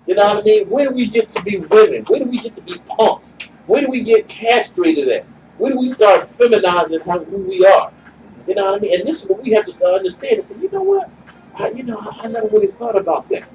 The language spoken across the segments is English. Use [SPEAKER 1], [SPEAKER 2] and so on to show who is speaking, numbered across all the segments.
[SPEAKER 1] You know what I mean? Where do we get to be women? Where do we get to be punks? Where do we get castrated at? Where do we start feminizing who we are? You know what I mean? And this is what we have to start understanding. So you know what? I never really thought about that.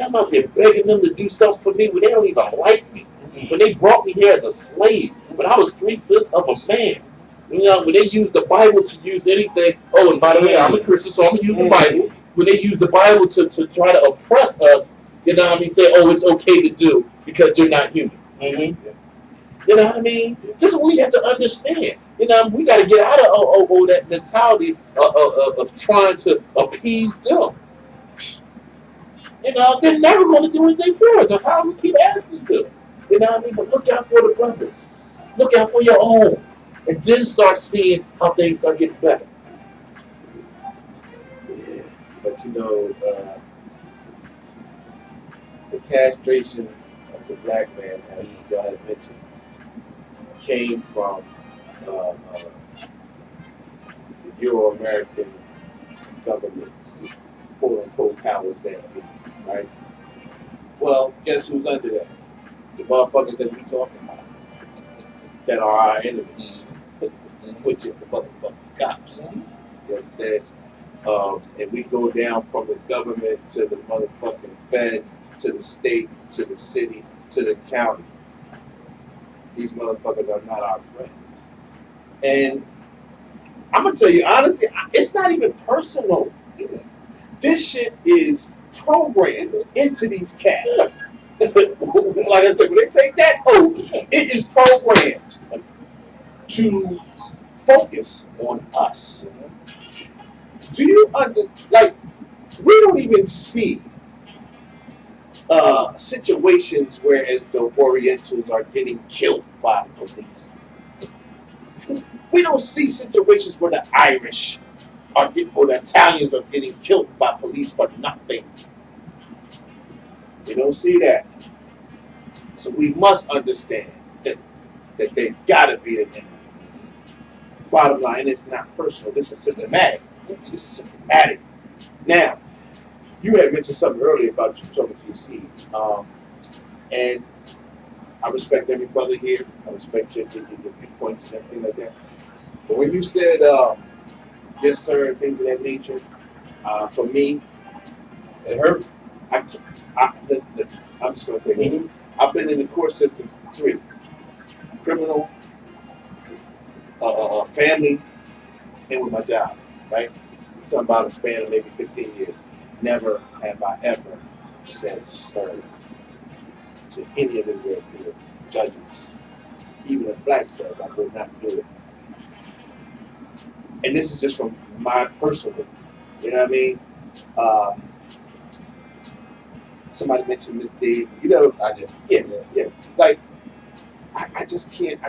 [SPEAKER 1] I'm out there begging them to do something for me when they don't even like me. When they brought me here as a slave, when I was 3/5 of a man. You know, when they use the Bible to use anything. Oh, and by the way, I'm a Christian, so I'm going to use the Bible. When they use the Bible to try to oppress us, you know what I mean? Say, oh, it's okay to do because you're not human. Mm-hmm. You know what I mean? This is what we have to understand. You know, we got to get out of that mentality of trying to appease them. You know, they're never going to do anything for us. That's how we keep asking to. You know what I mean? But look out for the brothers. Look out for your own. And then start seeing how things start getting better.
[SPEAKER 2] Yeah. But you know, the castration of the black man, as you guys mentioned, came from the Euro-American government, quote-unquote powers that be, right? Well, guess who's under that? The motherfuckers that we talking about, that are our enemies, which is the motherfucking cops. You understand? And we go down from the government to the motherfucking Fed, to the state, to the city, to the county. These motherfuckers are not our friends. And I'm gonna tell you honestly, it's not even personal. This shit is programmed into these cats. Like I said, when they take that oath, it is programmed to focus on us. Do you like? We don't even see situations where as the Orientals are getting killed by the police. We don't see situations where the Irish or the Italians are getting killed by police for nothing. We don't see that. So we must understand that they gotta be the enemy. Bottom line, it's not personal. This is systematic. This is systematic. Now, you had mentioned something earlier about you talking to your seeds. And I respect every brother here. I respect your viewpoints and everything like that. But when you said, yes, sir, things of that nature, for me, it hurt. Listen, I'm just going to say, I've been in the court system 3. Criminal, family, and with my job, right? I'm talking about a span of maybe 15 years. Never have I ever said sir to any of the judges. Even a black judge, I would not do it. And this is just from my personal, you know what I mean? Somebody mentioned Miss Dave, you know, I just, yes, yeah. Like, I just can't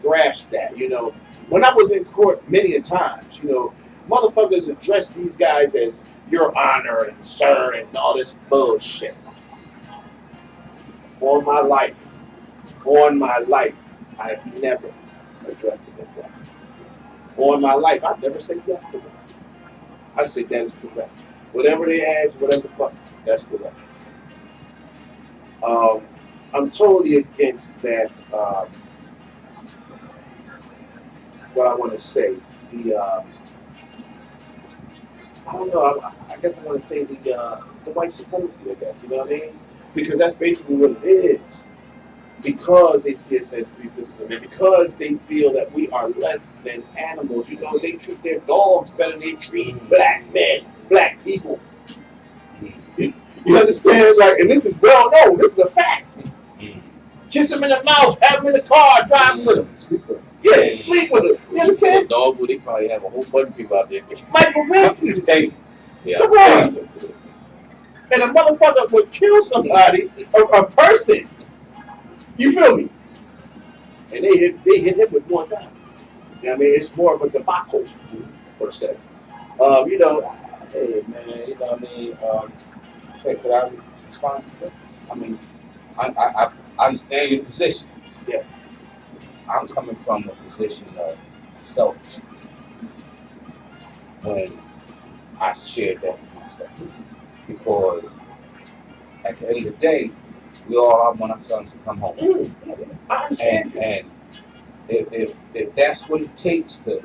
[SPEAKER 2] grasp that, you know. When I was in court many a times, you know, motherfuckers address these guys as your honor and sir and all this bullshit. On my life, I have never addressed it as that. On my life, I've never said yes to them. I said that is correct. Whatever they ask, whatever the fuck, that's correct. I'm totally against that. What I want to say, I don't know. I guess I want to say the white supremacy. I guess you know what I mean, because that's basically what it is. Because they see us as 3/5 of men, because they feel that we are less than animals. You know, they treat their dogs better than they treat black men, black people. You understand? Like, and this is well known. This is a fact. Kiss him in the mouth, have him in the car, drive with him. Yeah, sleep with him. You understand?
[SPEAKER 1] Dog, well, they probably have a whole bunch of people out there.
[SPEAKER 2] Michael Wilkins, baby.
[SPEAKER 1] Yeah.
[SPEAKER 2] Come on. And a motherfucker would kill somebody, a person. You feel me? And they hit him with one time. You know what I mean? It's more of a debacle, per se. You know,
[SPEAKER 3] hey man, you know what I mean? Hey, could I respond to that? I mean, I understand your position.
[SPEAKER 2] yes.
[SPEAKER 3] I'm coming from a position of selfishness when I shared that with myself. Because at the end of the day, we all want our sons to come home.
[SPEAKER 1] I understand.
[SPEAKER 3] And if that's what it takes to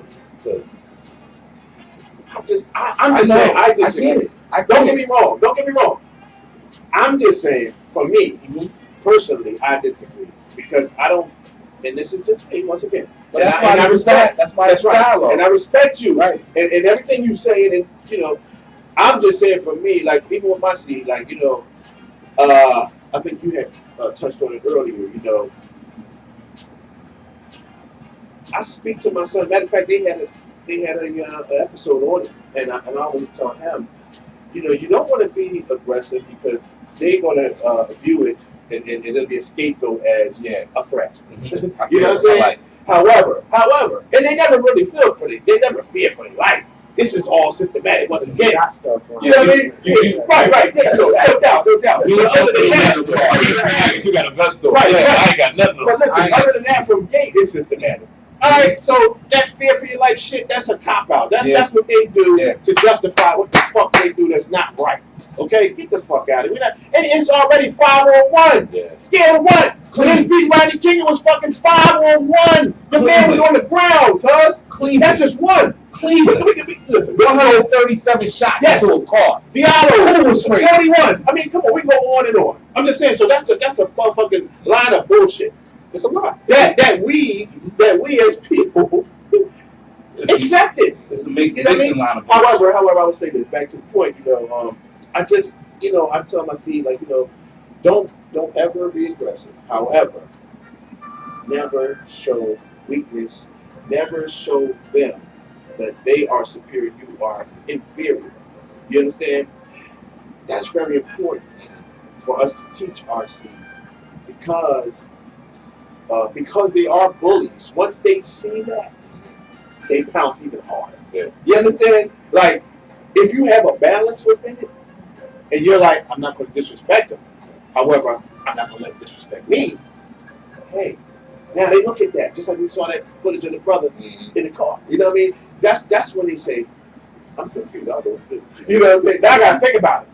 [SPEAKER 1] I'm just saying, I get it. Don't get me wrong. I'm just saying, for me, personally, I disagree. Because I don't, and this is just me once again. But
[SPEAKER 3] that's why it's dialogue.
[SPEAKER 1] And I respect you.
[SPEAKER 3] Right.
[SPEAKER 1] And everything you saying, and you know, I'm just saying for me, like even with my seed, like, you know, I think you had touched on it earlier, you know. I speak to my son. Matter of fact, they had an episode on it, and I always tell him, you know, you don't want to be aggressive because they're going to view it, and it'll be a scapegoat as a threat. You know what I'm saying?
[SPEAKER 3] Like,
[SPEAKER 1] however, and they never really feel for it. They never fear for their life. This is all systematic. Once again, you know what I mean? Right. Yeah, no doubt.
[SPEAKER 3] You
[SPEAKER 1] Other than that,
[SPEAKER 3] you got a gun store.
[SPEAKER 1] Right.
[SPEAKER 3] I ain't got nothing.
[SPEAKER 1] But listen, other than that, from gate, it's systematic. All right, so that fear for your life shit, that's a cop-out. That's what they do to justify what the fuck they do that's not right. Okay? Get the fuck out of here. And it's already 5-on-1. Yeah. Scale of 1. When this beat Rodney King, it was fucking 5-on-1. The man was on the ground, cuz.
[SPEAKER 3] Cleveland.
[SPEAKER 1] That's just one.
[SPEAKER 3] Cleveland.
[SPEAKER 1] Listen,
[SPEAKER 3] 137 shots into a car.
[SPEAKER 1] Diallo, who was 41. I mean, come on, we go on and on. I'm just saying, so that's a motherfucking line of bullshit. It's a lot. That we as people accept it.
[SPEAKER 3] It's a mixed
[SPEAKER 1] line of bullshit. However, I would say this, back to the point, you know, I just, you know, I tell my team, like, you know, don't ever be aggressive. However, never show weakness. Never show them that they are superior, you are inferior. You understand? That's very important for us to teach our seeds because they are bullies. Once they see that, they pounce even harder.
[SPEAKER 3] Yeah.
[SPEAKER 1] You understand? Like, if you have a balance within it, and you're like, I'm not going to disrespect them. However, I'm not going to let them disrespect me. Hey, now they look at that, just like we saw that footage of the brother in the car. You know what I mean? That's when they say, I'm confused. I don't know what to do. You know what I'm saying? Now I got to think about it.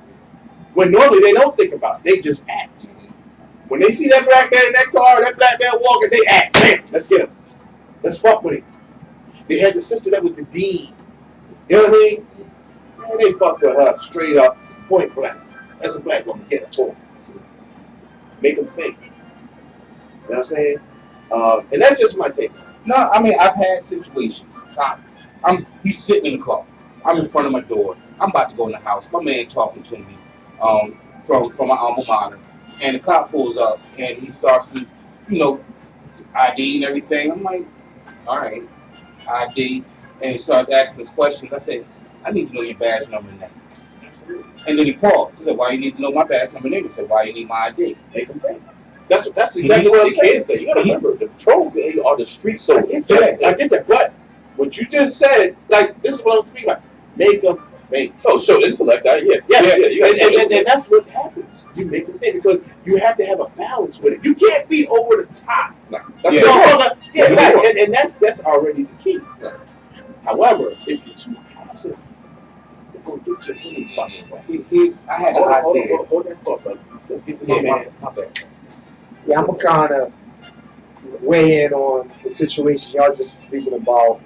[SPEAKER 1] When normally they don't think about it. They just act. When they see that black man in that car, that black man walking, they act. Man, let's get him. Let's fuck with him. They had the sister that was the dean. You know what I mean? Man, they fucked with her straight up, point blank. That's a black woman. Get her. Make them think. You know what I'm saying? And that's just my take.
[SPEAKER 3] No, I mean, I've had situations. He's sitting in the car. I'm in front of my door. I'm about to go in the house. My man talking to me from my alma mater. And the cop pulls up and he starts to, you know, ID and everything. I'm like, all right, ID. And he starts asking us questions. I said, I need to know your badge number and name. And then he paused. He said, why you need to know my badge number and name? He said, why you need my ID?
[SPEAKER 1] Make him pay. That's exactly what I'm saying. You gotta remember, the patrol are the street soldiers. I get that, but what you just said, like, this is what I'm speaking about. Make them think. Oh, show intellect. And that's what happens. You make them think because you have to have a balance with it. You can't be over the top. And that's already the key. However, if you're too passive, you're gonna get your really fucking way.
[SPEAKER 3] I had an idea.
[SPEAKER 1] Hold that thought, brother. Let's get to my man. My bad.
[SPEAKER 4] Yeah, I'm gonna kind of weigh in on the situation y'all just speaking about.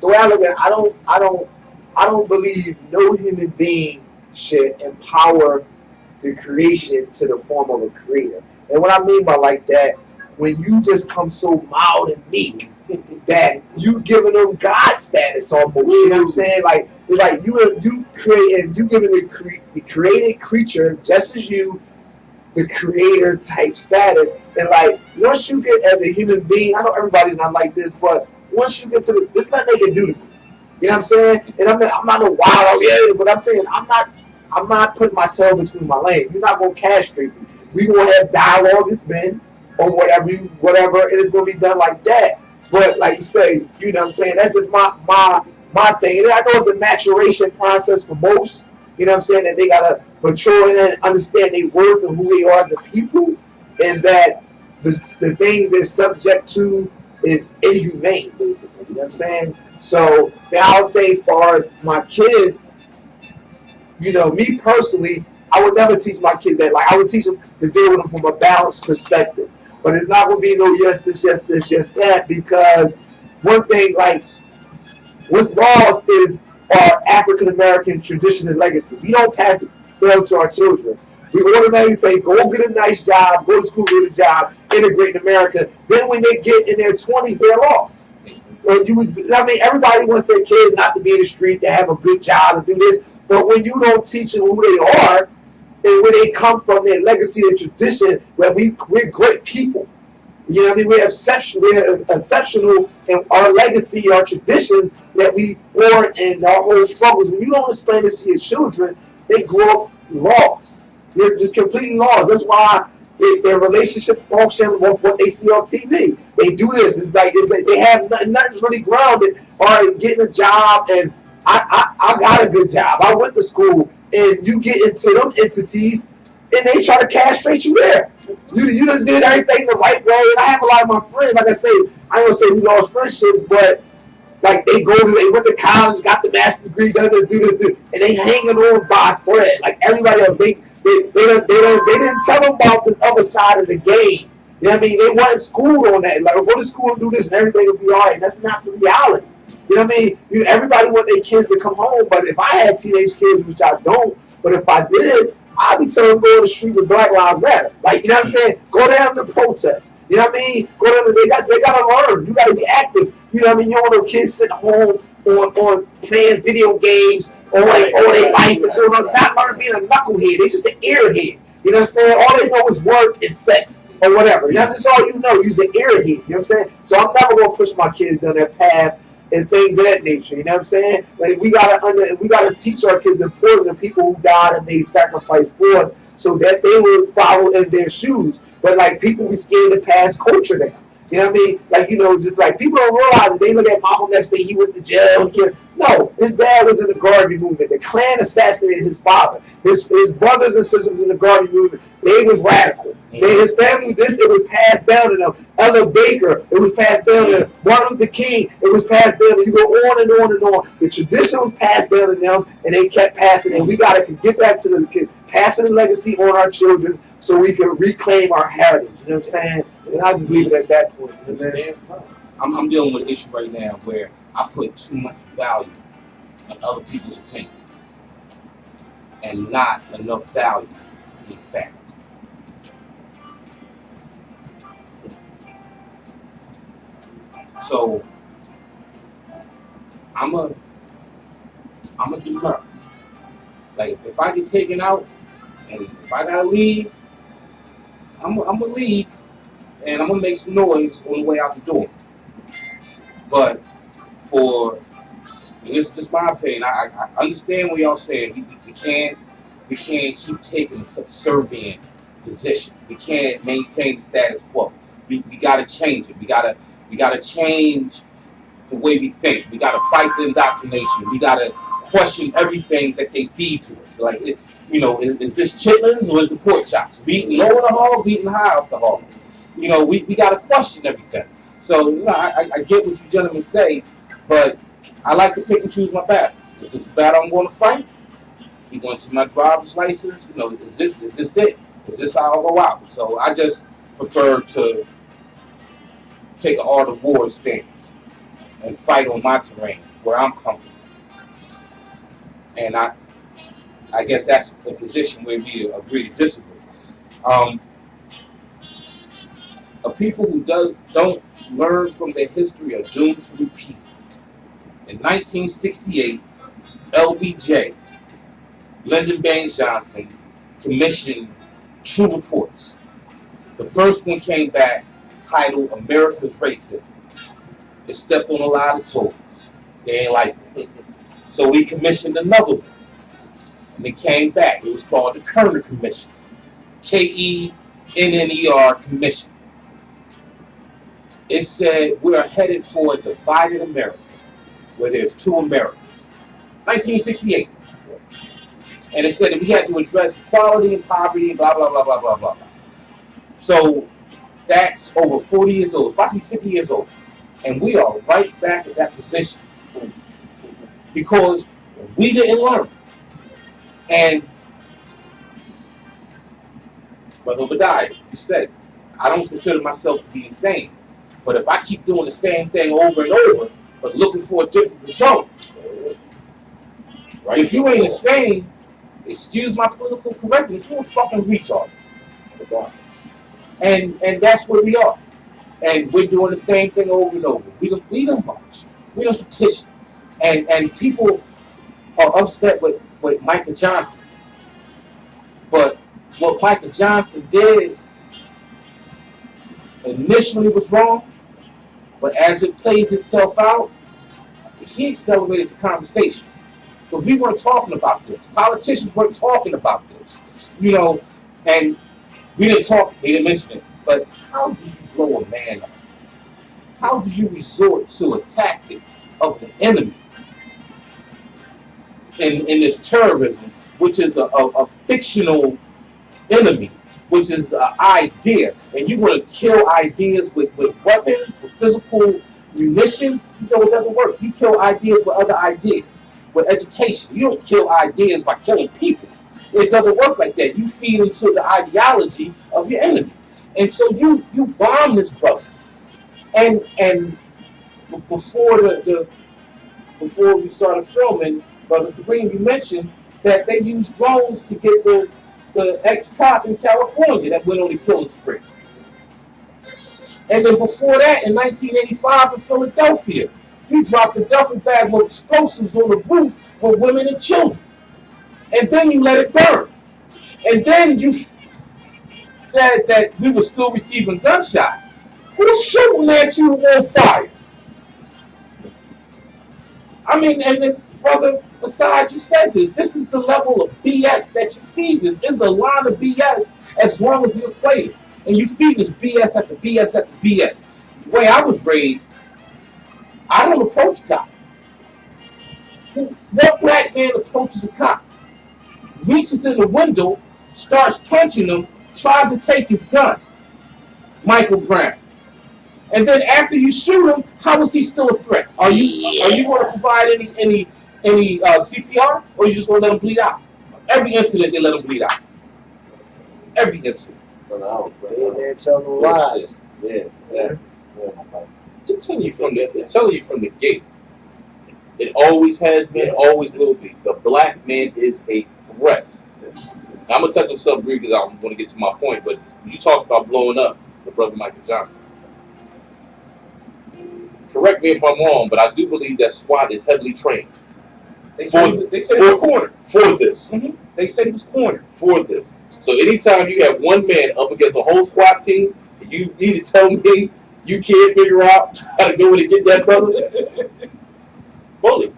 [SPEAKER 4] The way I look at it, I don't believe no human being should empower the creation to the form of a creator. And what I mean by like that, when you just come so mild and meek that you giving them God status almost. You know what I'm saying? Like it's like you giving the created creature just as you the creator type status. And like once you get as a human being, I know everybody's not like this, but once you get to this, nothing they can do to me. You know what I'm saying? And I'm not no wild, but I'm saying I'm not putting my tail between my legs. You're not gonna castrate me. We gonna have dialogue as men or whatever, and it's gonna be done like that. But like you say, you know what I'm saying? That's just my thing. And I know it's a maturation process for most. You know what I'm saying? That they gotta mature and understand their worth and who they are as a people, and that the things they're subject to is inhumane, basically. You know what I'm saying? So then I'll say, as far as my kids, you know, me personally, I would never teach my kids that. Like I would teach them to deal with them from a balanced perspective. But it's not gonna be no yes this, yes this, yes that, because one thing like what's lost is our African American tradition and legacy. We don't pass it down to our children. We automatically say, go get a nice job, go to school, get a job, integrate in America. Then when they get in their 20s, they're lost. I mean, everybody wants their kids not to be in the street, to have a good job and do this. But when you don't teach them who they are and where they come from, their legacy, their tradition, where we're great people. You know what I mean? We're exceptional in our legacy, our traditions that we forward and our whole struggles. When you don't explain this to your children, they grow up lost. They're just completely lost. That's why their relationship function with what they see on TV. They do this. It's like they have nothing's really grounded. All right, getting a job, and I got a good job. I went to school, and you get into them entities, and they try to castrate you there. You done did everything the right way. And I have a lot of my friends, like I say, I ain't gonna say we lost friendship, but like they went to college, got the master's degree, done this, do this, and they hanging on by a thread. Like everybody else, they didn't tell them about this other side of the game. You know what I mean? They wasn't schooled on that. Like, go to school and do this, and everything will be all right. And that's not the reality. You know what I mean? Everybody want their kids to come home, but if I had teenage kids, which I don't, but if I did, I'd be telling them to go to the street with Black Lives Matter. Like, you know what I'm saying? Go down to protest. You know what I mean? Go down. They gotta learn. You gotta be active. You know what I mean? You don't want no kids sitting home on playing video games all their life and doing not learning being a knucklehead. They just an airhead. You know what I'm saying? All they know is work and sex or whatever. You know, that's all you know. You're an airhead. You know what I'm saying? So I'm never gonna push my kids down that path and things of that nature. You know what I'm saying? Like we gotta teach our kids the importance of people who died and they sacrificed for us, so that they will follow in their shoes. But like people be scared to pass culture down. You know what I mean? Like, you know, just like people don't realize it. They look at Malcolm X, think he went to jail. No, his dad was in the Garvey movement. The Klan assassinated his father. His brothers and sisters in the Garvey movement, they was radical. His family, it was passed down to them. Ella Baker, it was passed down to them. Martin Luther King, it was passed down to them. You go on and on and on. The tradition was passed down to them, and they kept passing it. We got to get back to the kids, passing the legacy on our children so we can reclaim our heritage. You know what I'm saying? And I'll just leave it at that point. You know,
[SPEAKER 3] I'm dealing with an issue right now where I put too much value on other people's opinion and not enough value in fact. So I'm a demur. Like if I get taken out and if I gotta leave, I'm gonna leave and I'm gonna make some noise on the way out the door. But this is just my opinion. I understand what y'all saying. We can't keep taking a subservient position. We can't maintain the status quo. We gotta change it. We gotta change the way we think. We gotta fight the indoctrination. We gotta question everything that they feed to us. Like, is this chitlins or is it pork chops? We eating low in the hog, we eating high off the hog. We gotta question everything. So, I get what you gentlemen say, but I like to pick and choose my battles. Is this a battle I'm going to fight? If you want to see my driver's license, is this it? Is this how I'll go out? So I just prefer to take an art of war stance and fight on my terrain where I'm comfortable. And I guess that's the position where we agree to disagree. A people who don't learn from their history are doomed to repeat. In 1968, LBJ, Lyndon Baines Johnson, commissioned 2 reports. The first one came back titled America's Racism. It stepped on a lot of toes. They ain't like it. So we commissioned another one. And it came back. It was called the Kerner Commission. KENNER Commission. It said we are headed for a divided America where there's 2 Americas. 1968. And it said that we had to address equality and poverty and blah, blah, blah, blah, blah, blah. So that's over 40 years old. It's about to be 50 years old. And we are right back at that position because we didn't learn. And Brother Obadiah, you said, I don't consider myself to be insane. But if I keep doing the same thing over and over, but looking for a different result,
[SPEAKER 1] Right?
[SPEAKER 3] if you ain't insane, excuse my political correctness, you're a fucking retard. And that's where we are. And we're doing the same thing over and over. We don't march. We don't petition. And people are upset with Michael Johnson. But what Michael Johnson did initially was wrong, but as it plays itself out, he accelerated the conversation. Because we weren't talking about this. Politicians weren't talking about this. And we didn't mention it. But how do you blow a man up? How do you resort to a tactic of the enemy in this terrorism, which is a fictional enemy, which is an idea, and you want to kill ideas with weapons, with physical munitions? It doesn't work. You kill ideas with other ideas, with education. You don't kill ideas by killing people. It doesn't work like that. You feed into the ideology of your enemy. And so you bomb this brother. And before before we started filming, Brother Kareem, you mentioned that they used drones to get the ex-cop in California that went on the killing spree. And then before that, in 1985 in Philadelphia, you dropped a duffel bag with explosives on the roof with women and children. And then you let it burn. And then you said that we were still receiving gunshots. Who's shooting at you on fire? I mean, and then, brother, besides, you said this is the level of BS that you feed this. This is a line of BS as long as you play it. And you feed this BS after BS after BS. The way I was raised, I don't approach a cop. What black man approaches a cop? Reaches in the window, starts punching him, tries to take his gun. Michael Brown. And then after you shoot him, how is he still a threat? Are you going to provide any CPR, or are you just going to let him bleed out? Every incident they let him bleed out. Every incident.
[SPEAKER 4] Man, tell no lies.
[SPEAKER 2] Yeah.
[SPEAKER 1] They're telling you from the gate. It always has been, always will be. The black man is a threat. Now, I'm gonna touch on something briefly because I'm going to get to my point. But you talked about blowing up the brother Michael Johnson. Correct me if I'm wrong, but I do believe that SWAT is heavily trained.
[SPEAKER 3] They said he was cornered
[SPEAKER 1] for this.
[SPEAKER 3] Mm-hmm. They said he was cornered
[SPEAKER 1] for this. So anytime you have one man up against a whole SWAT team, you need to tell me you can't figure out how to go in and get that brother. Bully.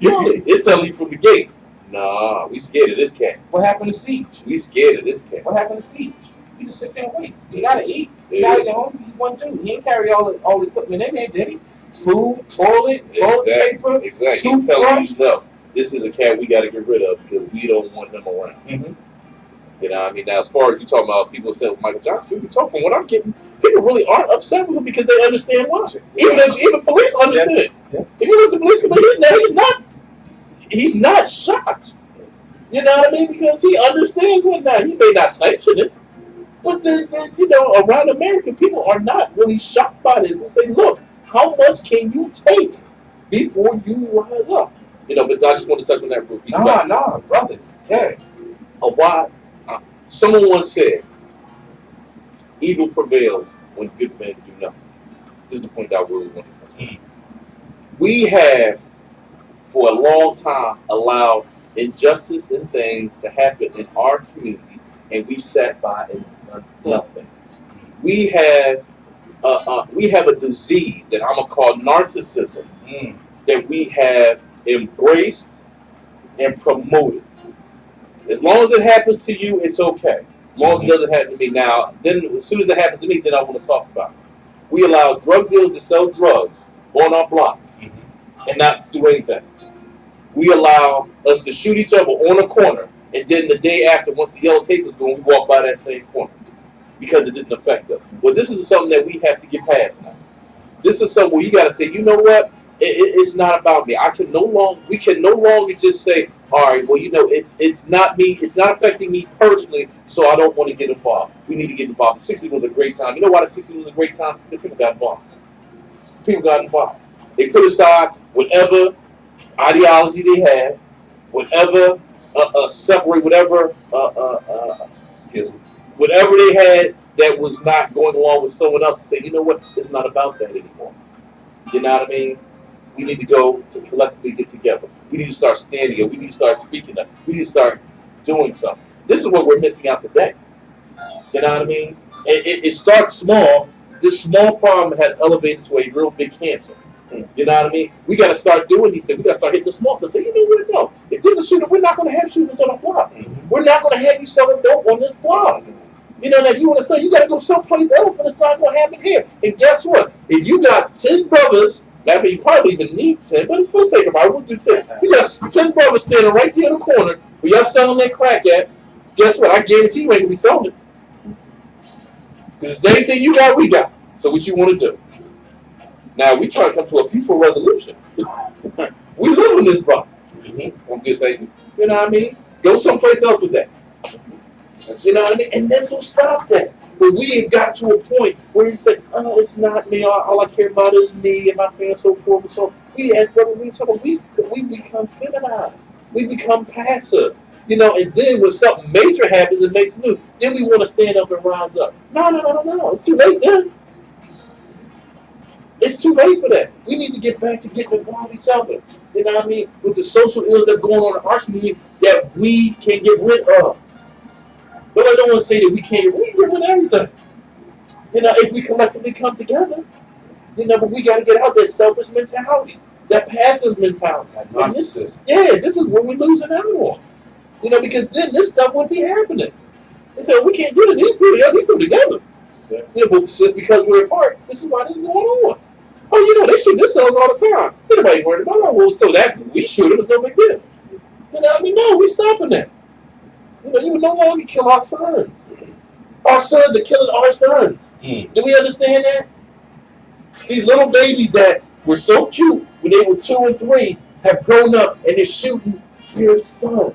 [SPEAKER 1] It's telling you from the gate. Nah, we scared of this cat.
[SPEAKER 3] What happened to Siege?
[SPEAKER 1] We scared of this cat.
[SPEAKER 3] What happened to Siege? You just sit there and wait. You gotta eat. You gotta get home. He's one dude. He didn't carry all the equipment in there, did he? Food, toilet paper, toothbrush.
[SPEAKER 1] No, this is a cat we gotta get rid of because we don't want him around.
[SPEAKER 3] Mm-hmm.
[SPEAKER 1] You know what I mean? Now, as far as you talking about people saying Michael Johnson, from what I'm getting, people really aren't upset with him because they understand why. Even police understand. Yeah. If you listen to police, he's not shocked. You know what I mean? Because he understands what now. He may not sanction it, but around America, people are not really shocked by this. They say, look, how much can you take before you rise up? But I just want to touch on that real quick.
[SPEAKER 3] Nah, brother. Yeah.
[SPEAKER 1] Why? Someone once said, evil prevails when good men do nothing. This is the point that I really want to make. We have, for a long time, allowed injustice and things to happen in our community, and we've sat by and done nothing. We have a disease that I'm going to call narcissism that we have embraced and promoted. As long as it happens to you, it's okay. As long as it doesn't happen to me. Now, then as soon as it happens to me, then I want to talk about it. We allow drug dealers to sell drugs on our blocks and not do anything. We allow us to shoot each other on a corner, and then the day after, once the yellow tape is gone, we walk by that same corner because it didn't affect us. Well, this is something that we have to get past now. This is something where you got to say, you know what? It's not about me. We can no longer just say, all right, well, it's not me. It's not affecting me personally, so I don't want to get involved. We need to get involved. The 60s was a great time. You know why the 60s was a great time? Because people got involved. People got involved. They put aside whatever ideology they had, whatever separate, excuse me, whatever they had that was not going along with someone else, and say, you know what, it's not about that anymore. You know what I mean? We need to go to collectively get together. We need to start standing up. We need to start speaking up. We need to start doing something. This is what we're missing out today. You know what I mean? It starts small. This small problem has elevated to a real big cancer. You know what I mean? We got to start doing these things. We got to start hitting the small stuff. Say, you know what? No. If there's a shooter, we're not going to have shooters on the block. We're not going to have you selling dope on this block. You know that you want to say you got to go someplace else, but it's not going to happen here. And guess what? If you got 10 brothers, that means you probably even need 10, but for the sake of it, we'll do 10. You got 10 brothers standing right there in the corner where y'all selling that crack at. Guess what? I guarantee you ain't going to be selling it. Because the same thing you got, we got. So what you want to do? Now, we try to come to a peaceful resolution. We live in this block. Good thing. You know what I mean? Go someplace else with that. You know what I mean? And that's what stop that. But we have got to a point where you say, oh, it's not me. All I care about is me and my family, so forth and so on. We, as brothers, we become feminized. We become passive. You know, and then when something major happens, it makes news. Then we want to stand up and rise up. No. It's too late then. It's too late for that. We need to get back to getting involved with each other. You know what I mean? With the social ills that's going on in our community that we can get rid of. But I don't want to say that we can't get rid of everything. You know, if we collectively come together. You know, but we got to get out that selfish mentality, that passive mentality.
[SPEAKER 3] That narcissism.
[SPEAKER 1] This is where we're losing out on. You know, because then this stuff wouldn't be happening. They said, we can't do it. These people together. Yeah. You know, but because we're apart, this is why this is going on. Oh, you know, they shoot themselves all the time. Anybody worried about it? Well, so that we shoot them is no big deal. You know what I mean? No, we're stopping that. You know, you would no longer kill our sons. Our sons are killing our sons. Do we understand that? These little babies that were so cute when they were 2 and 3 have grown up and they're shooting your sons.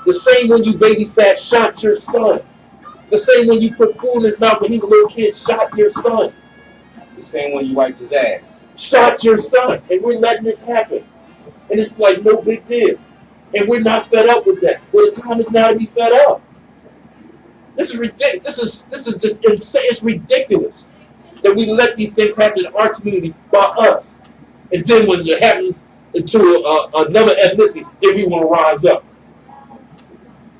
[SPEAKER 1] The same when you babysat, shot your son. The same when you put food in his mouth when he was a little kid, shot your son.
[SPEAKER 3] The same when you wiped his ass.
[SPEAKER 1] Shot your son. And we're letting this happen. And it's like no big deal. And we're not fed up with that. Well, the time is now to be fed up. This is ridiculous. This is just insane. It's ridiculous that we let these things happen in our community by us. And then when it happens to another ethnicity, then we want to rise up.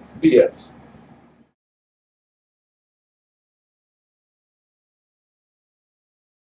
[SPEAKER 1] It's BS.